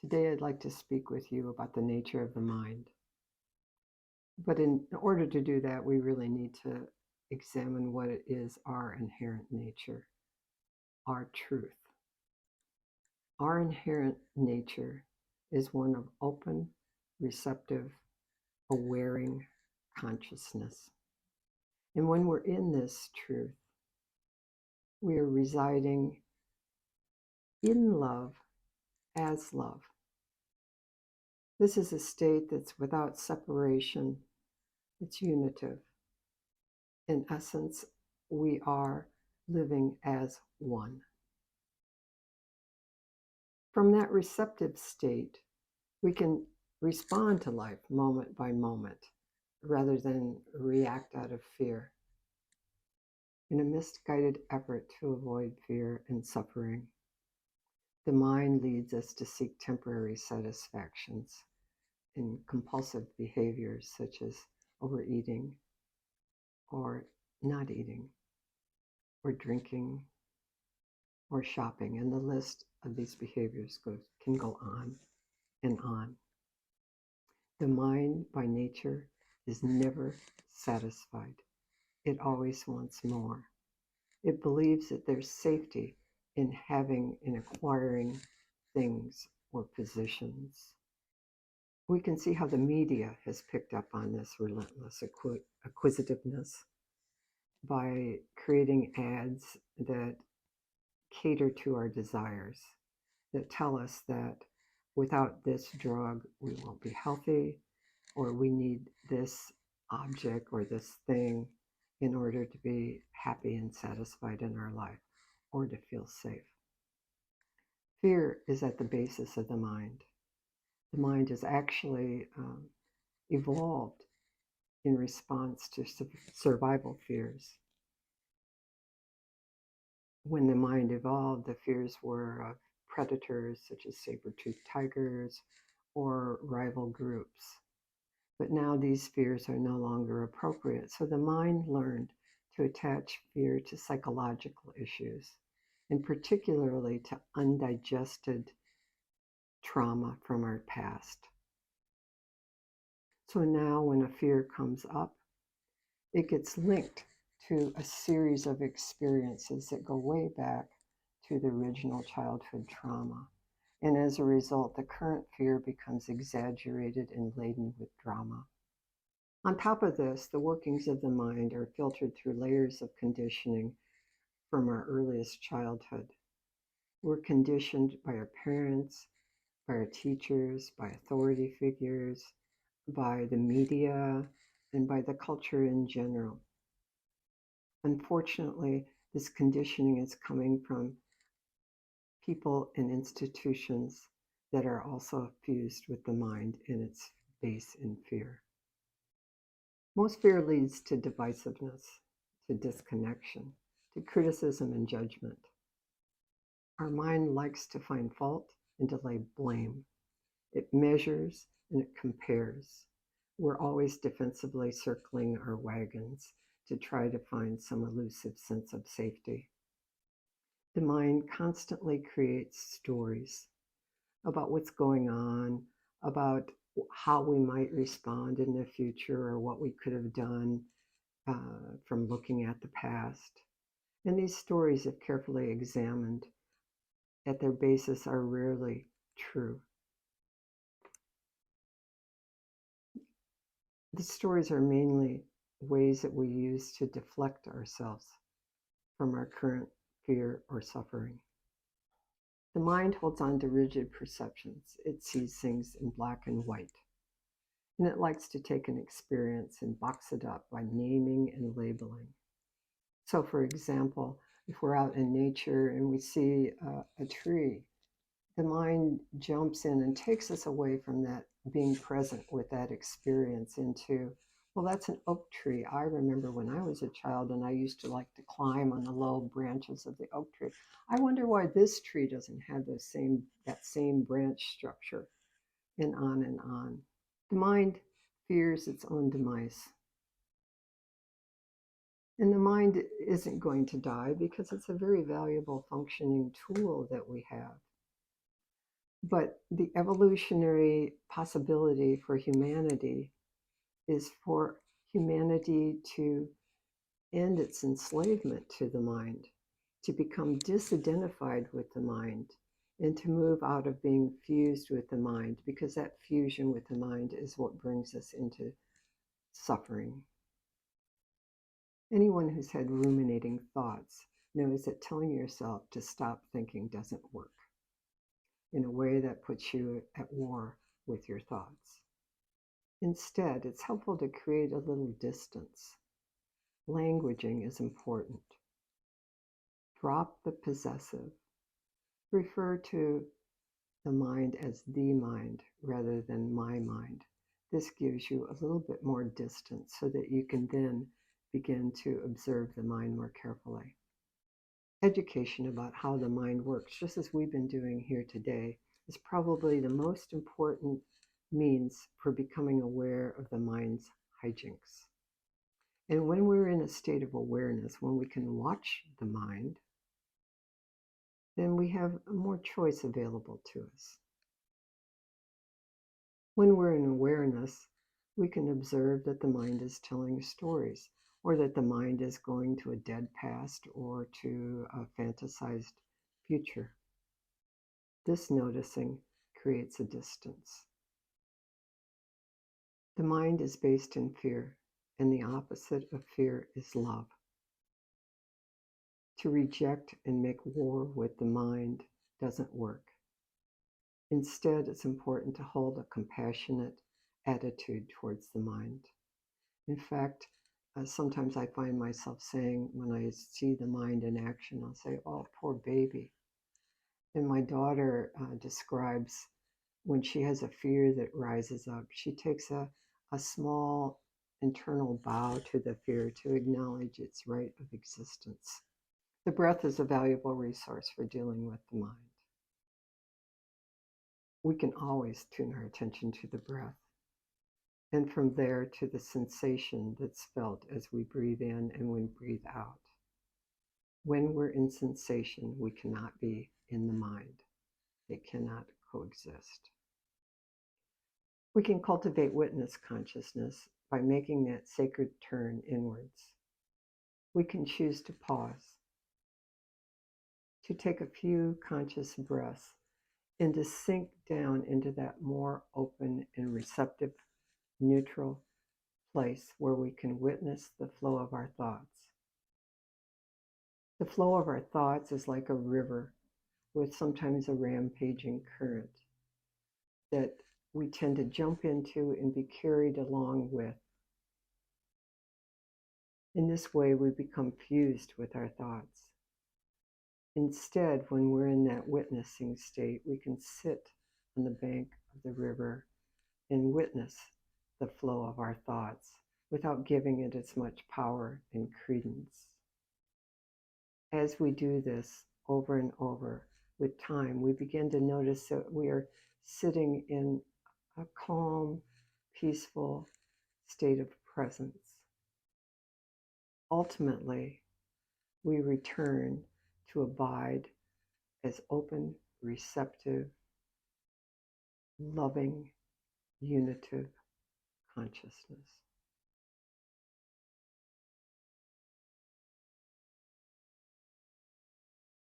Today, I'd like to speak with you about the nature of the mind. But in order to do that, we really need to examine what it is our inherent nature, our truth. Our inherent nature is one of open, receptive, awareing consciousness. And when we're in this truth, we are residing in love as love. This is a state that's without separation, it's unitive. In essence, we are living as one. From that receptive state, we can respond to life moment by moment rather than react out of fear in a misguided effort to avoid fear and suffering. The mind leads us to seek temporary satisfactions in compulsive behaviors such as overeating or not eating or drinking or shopping, and the list of these behaviors can go on and on. The mind, by nature, is never satisfied. It always wants more. It believes that there's safety in having and acquiring things or positions. We can see how the media has picked up on this relentless acquisitiveness by creating ads that cater to our desires, that tell us that without this drug, we won't be healthy, or we need this object or this thing in order to be happy and satisfied in our life or to feel safe. Fear is at the basis of the mind. The mind is actually evolved in response to survival fears. When the mind evolved, the fears were of predators such as saber-toothed tigers or rival groups. But now these fears are no longer appropriate. So the mind learned to attach fear to psychological issues, and particularly to undigested trauma from our past. So now when a fear comes up, it gets linked to a series of experiences that go way back to the original childhood trauma. And as a result, the current fear becomes exaggerated and laden with drama. On top of this, the workings of the mind are filtered through layers of conditioning from our earliest childhood. We're conditioned by our parents, by our teachers, by authority figures, by the media, and by the culture in general. Unfortunately, this conditioning is coming from people and institutions that are also fused with the mind in its base in fear. Most fear leads to divisiveness, to disconnection, to criticism and judgment. Our mind likes to find fault and to lay blame. It measures and it compares. We're always defensively circling our wagons to try to find some elusive sense of safety. The mind constantly creates stories about what's going on, about how we might respond in the future or what we could have done from looking at the past. And these stories, if carefully examined, at their basis are rarely true. The stories are mainly ways that we use to deflect ourselves from our current fear or suffering. The mind holds on to rigid perceptions. It sees things in black and white. And it likes to take an experience and box it up by naming and labeling. So, for example, if we're out in nature and we see a tree, the mind jumps in and takes us away from that being present with that experience into, well, that's an oak tree. I remember when I was a child and I used to like to climb on the low branches of the oak tree. I wonder why this tree doesn't have that same branch structure, and on and on. The mind fears its own demise. And the mind isn't going to die because it's a very valuable functioning tool that we have. But the evolutionary possibility for humanity is for humanity to end its enslavement to the mind, to become disidentified with the mind, and to move out of being fused with the mind, because that fusion with the mind is what brings us into suffering. Anyone who's had ruminating thoughts knows that telling yourself to stop thinking doesn't work in a way that puts you at war with your thoughts. Instead, it's helpful to create a little distance. Languaging is important. Drop the possessive. Refer to the mind as the mind rather than my mind. This gives you a little bit more distance so that you can then begin to observe the mind more carefully. Education about how the mind works, just as we've been doing here today, is probably the most important means for becoming aware of the mind's hijinks. And when we're in a state of awareness, when we can watch the mind, then we have more choice available to us. When we're in awareness, we can observe that the mind is telling stories, or that the mind is going to a dead past or to a fantasized future. This noticing creates a distance. The mind is based in fear, and the opposite of fear is love. To reject and make war with the mind doesn't work. Instead, it's important to hold a compassionate attitude towards the mind. In fact, sometimes I find myself saying, when I see the mind in action, I'll say, "Oh, poor baby." And my daughter describes when she has a fear that rises up, she takes a small internal bow to the fear to acknowledge its right of existence. The breath is a valuable resource for dealing with the mind. We can always tune our attention to the breath, and from there to the sensation that's felt as we breathe in and we breathe out. When we're in sensation, we cannot be in the mind. They cannot coexist. We can cultivate witness consciousness by making that sacred turn inwards. We can choose to pause, to take a few conscious breaths, and to sink down into that more open and receptive, neutral place where we can witness the flow of our thoughts. The flow of our thoughts is like a river with sometimes a rampaging current that we tend to jump into and be carried along with. In this way, we become fused with our thoughts. Instead, when we're in that witnessing state, we can sit on the bank of the river and witness the flow of our thoughts without giving it as much power and credence. As we do this over and over with time, we begin to notice that we are sitting in a calm, peaceful state of presence. Ultimately, we return to abide as open, receptive, loving, unitive consciousness.